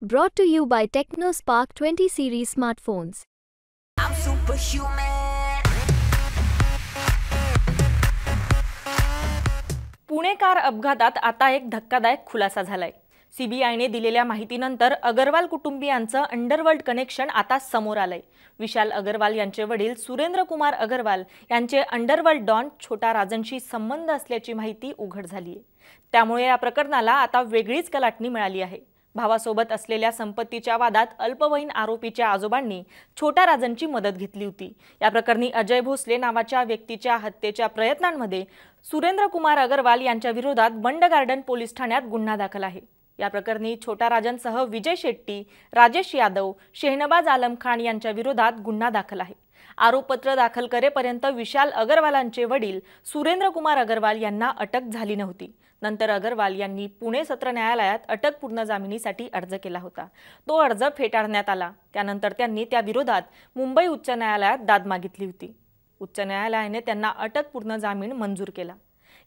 Brought to you by TechnoSpark 20 series smartphones. I'm superhuman. Pune car अपघातात आता एक धक्कादायक खुलासा झालाय। सीबीआयने दिलेल्या माहितीनंतर अगरवाल कुटुंबियांचं अंडरवर्ल्ड कनेक्शन आता समोर आलंय। विशाल अगरवाल यांचे वडील सुरेंद्र कुमार अगरवाल यांचे अंडरवर्ल्ड डॉन छोटा राजनशी संबंध असल्याची माहिती उघड झालीय। त्यामुळे या प्रकरणाला आता वेगळीच कलाटणी मिळाली आहे। भावासोबत असलेल्या संपत्तीच्या वादात अल्पवयीन आरोपीच्या आजोबांनी छोटा राजनची मदत घेतली होती। या प्रकरणी अजय भोसले नावाच्या व्यक्तीच्या हत्येच्या प्रयत्नांमध्ये सुरेंद्र कुमार अगरवाल यांच्या विरोधात बंड गार्डन पोलीस ठाण्यात गुन्हा दाखल आहे। या प्रकरणी छोटा राजनसह विजय शेट्टी, राजेश यादव, शेहनबाज आलम खान यांच्या विरोधात गुन्हा दाखल आहे। आरोपपत्र दाखल करेपर्यंत विशाल अगरवालांचे वडील सुरेंद्र कुमार अगरवाल यांना अटक झाली नव्हती। नंतर अगरवाल यांनी पुणे सत्र न्यायालयात अटकपूर्ण जामिनीसाठी अर्ज केला होता। तो अर्ज फेटाळण्यात आला। त्यानंतर त्यांनी त्या विरोधात मुंबई उच्च न्यायालयात दाद मागितली होती। उच्च न्यायालयाने त्यांना अटकपूर्ण जामीन मंजूर केला।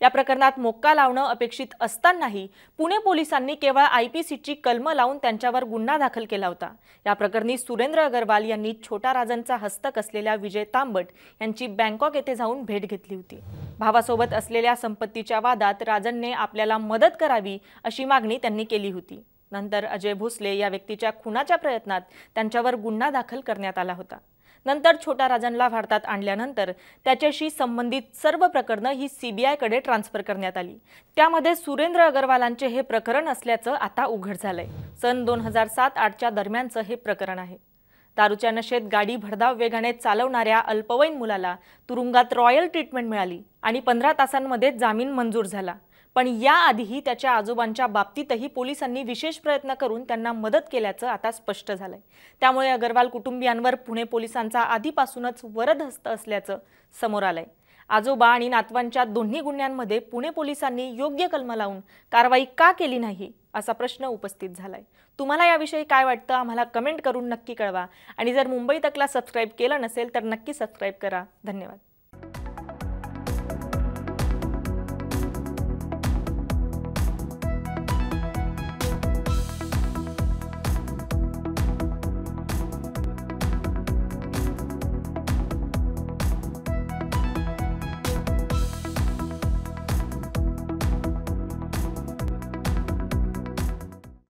या प्रकरणात मोक्का लावणं अपेक्षित असतानाही पुणे पोलिसांनी केवळ आयपीसीची कलम लावून त्यांच्यावर गुन्हा दाखल केला होता। या प्रकरणी सुरेंद्र अगरवाल यांनी छोटा राजनचा हस्तक असलेल्या विजय तांबट यांची बँकॉक येथे जाऊन भेट घेतली होती। भावासोबत असलेल्या संपत्तीच्या वादात राजनने आपल्याला मदत करावी अशी मागणी त्यांनी केली होती। नंतर अजय भोसले या व्यक्तीच्या खुनाच्या प्रयत्नात त्यांच्यावर गुन्हा दाखल करण्यात आला होता। नंतर छोटा राजनला भारतात आणल्यानंतर त्याच्याशी संबंधित सर्व प्रकरणे ही सीबीआयकडे ट्रान्सफर करण्यात आली। त्यामध्ये सुरेंद्र अगरवालांचे हे प्रकरण असल्याचं आता उघड झालंय। सन 2007-8च्या दरम्यानचं हे प्रकरण आहे। दारूच्या नशेत गाडी भरधाव वेगाने चालवणाऱ्या अल्पवयीन मुलाला तुरुंगात रॉयल ट्रीटमेंट मिळाली आणि 15 तासांमध्ये जामीन मंजूर झाला। पण याआधीही त्याच्या आजोबांच्या बाबतीतही पोलिसांनी विशेष प्रयत्न करून त्यांना मदत केल्याचं आता स्पष्ट झालंय। त्यामुळे अगरवाल कुटुंबियांवर पुणे पोलिसांचा आधीपासूनच वरदहस्त असल्याचं समोर आलंय। आजोबा आणि नातवांच्या दोन्ही गुन्ह्यांमध्ये पुणे पोलिसांनी योग्य कलम लावून कारवाई का केली नाही असा प्रश्न उपस्थित झालाय। तुम्हाला याविषयी काय वाटतं आम्हाला कमेंट करून नक्की कळवा आणि जर मुंबई तकला सबस्क्राइब केलं नसेल तर नक्की सबस्क्राइब करा। धन्यवाद।